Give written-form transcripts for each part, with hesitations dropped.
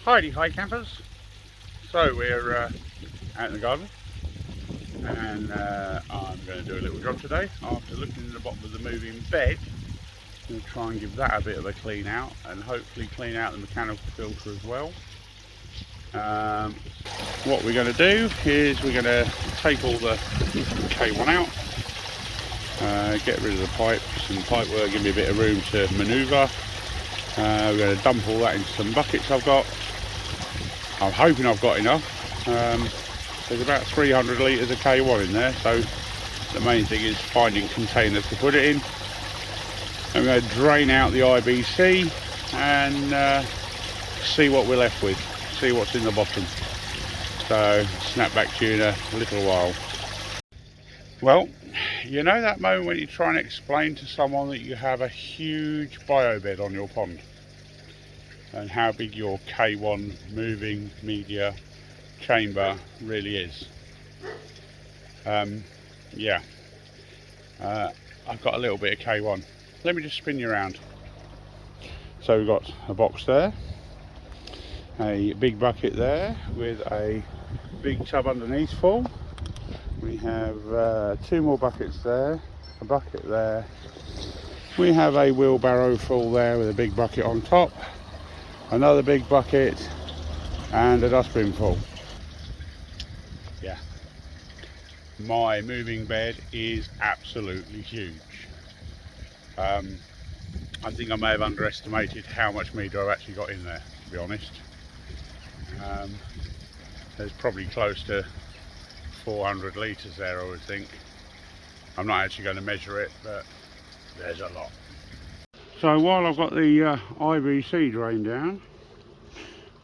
Hi campers. So we're out in the garden and I'm going to do a little job today. After looking in the bottom of the moving bed, I'm going to try and give that a bit of a clean out and hopefully clean out the mechanical filter as well. What we're going to do is we're going to take all the K1 out, get rid of the pipes and pipe work, give me a bit of room to manoeuvre. We're going to dump all that into some buckets I've got. I'm hoping I've got enough. There's about 300 litres of K1 in there, so the main thing is finding containers to put it in. I'm going to drain out the IBC and see what we're left with, see what's in the bottom. So snap back to you in a little while. Well, you know that moment when you try and explain to someone that you have a huge biobed on your pond and how big your K1 moving media chamber really is. Yeah, I've got a little bit of K1. Let me just spin you around. So we've got a box there, a big bucket there with a big tub underneath full. We have 2 more buckets there, a bucket there. We have a wheelbarrow full there with a big bucket on top, another big bucket and a dustbin full. Yeah, my moving bed is absolutely huge. I think I may have underestimated how much media I've actually got in there, to be honest. There's probably close to 400 litres there, I would think. I'm not actually going to measure it, but there's a lot. So while I've got the IBC drain down,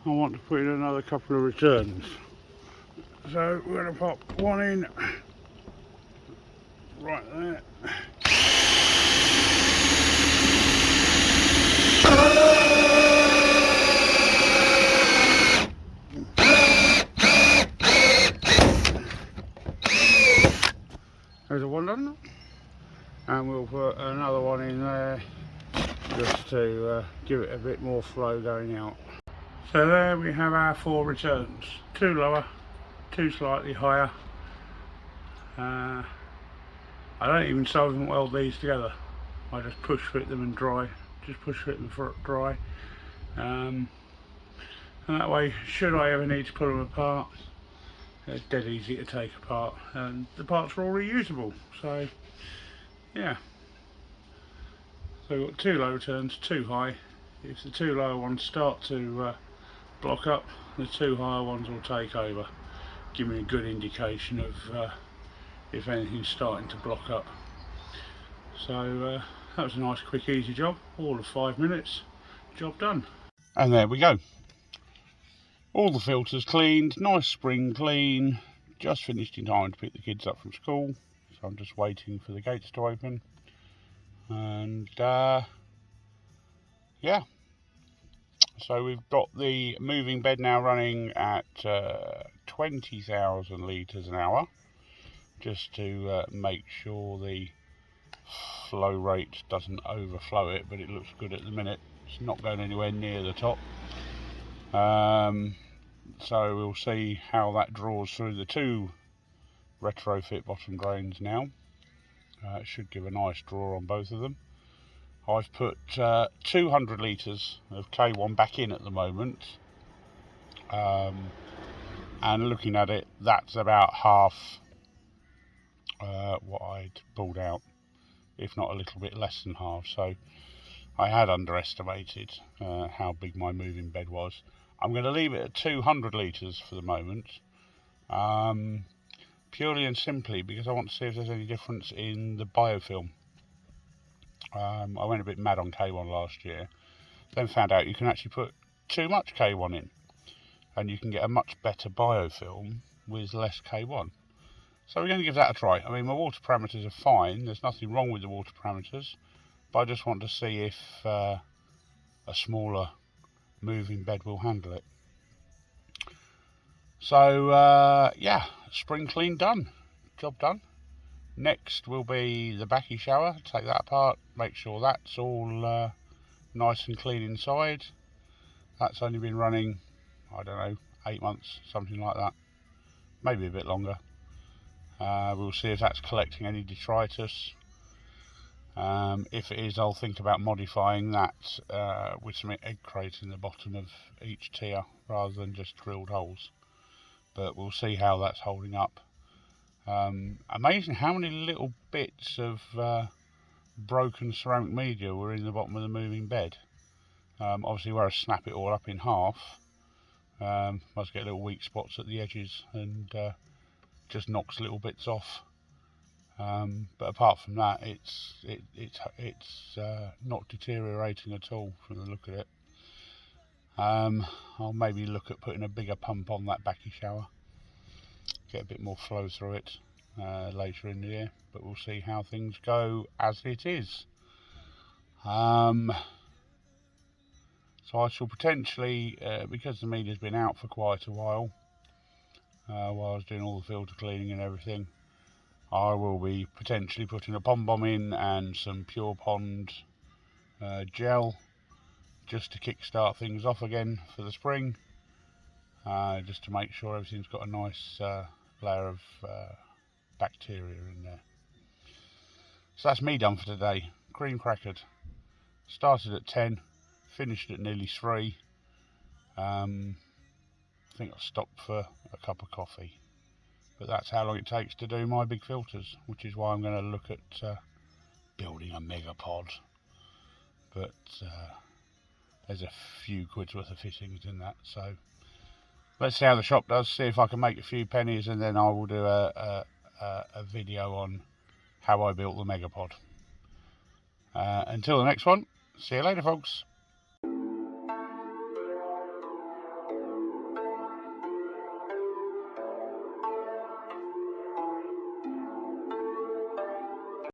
I want to put in another couple of returns. So we're going to pop one in right there. There's a one done, and we'll put another one in there just to give it a bit more flow going out. So there we have our 4 returns, 2 lower, 2 slightly higher. I don't even solvent weld these together. I just push fit them and dry, dry. And that way, should I ever need to pull them apart, they're dead easy to take apart, and the parts are all reusable. So yeah, so we've got 2 low returns, 2 high. If the 2 lower ones start to block up, the 2 higher ones will take over, give me a good indication of if anything's starting to block up. So that was a nice quick easy job, all of 5 minutes, job done. And there we go, all the filters cleaned, nice spring clean, just finished in time to pick the kids up from school, so I'm just waiting for the gates to open. And yeah, so we've got the moving bed now running at 20,000 litres an hour, just to make sure the flow rate doesn't overflow it, but it looks good at the minute. It's not going anywhere near the top. So we'll see how that draws through the 2 retrofit bottom drains now. It should give a nice draw on both of them. I've put 200 litres of K1 back in at the moment, and looking at it, that's about half what I'd pulled out, if not a little bit less than half. So I had underestimated how big my moving bed was. I'm going to leave it at 200 litres for the moment, purely and simply because I want to see if there's any difference in the biofilm. I went a bit mad on K1 last year, then found out you can actually put too much K1 in and you can get a much better biofilm with less K1. So we're going to give that a try. I mean, my water parameters are fine, there's nothing wrong with the water parameters, but I just want to see if a smaller moving bed will handle it. So yeah, spring clean done, job done. Next will be the backy shower, take that apart, make sure that's all nice and clean inside. That's only been running I don't know, 8 months, something like that, maybe a bit longer. We'll see if that's collecting any detritus. If it is, I'll think about modifying that with some egg crates in the bottom of each tier rather than just drilled holes. But we'll see how that's holding up. Amazing how many little bits of broken ceramic media were in the bottom of the moving bed. Obviously where I snap it all up in half, must get little weak spots at the edges and just knocks little bits off. But apart from that, it's not deteriorating at all from the look of it. I'll maybe look at putting a bigger pump on that backy shower, get a bit more flow through it later in the year, but we'll see how things go as it is. So I shall potentially, because the media's been out for quite a while I was doing all the filter cleaning and everything, I will be potentially putting a pond bomb in and some Pure Pond gel just to kick start things off again for the spring, just to make sure everything's got a nice layer of bacteria in there. So that's me done for today. Cream crackered. Started at 10, finished at nearly 3. I think I stopped for a cup of coffee. But that's how long it takes to do my big filters, which is why I'm going to look at building a Megapod. But there's a few quid's worth of fittings in that, so let's see how the shop does, see if I can make a few pennies, and then I will do a video on how I built the Megapod. Until the next one, see you later folks.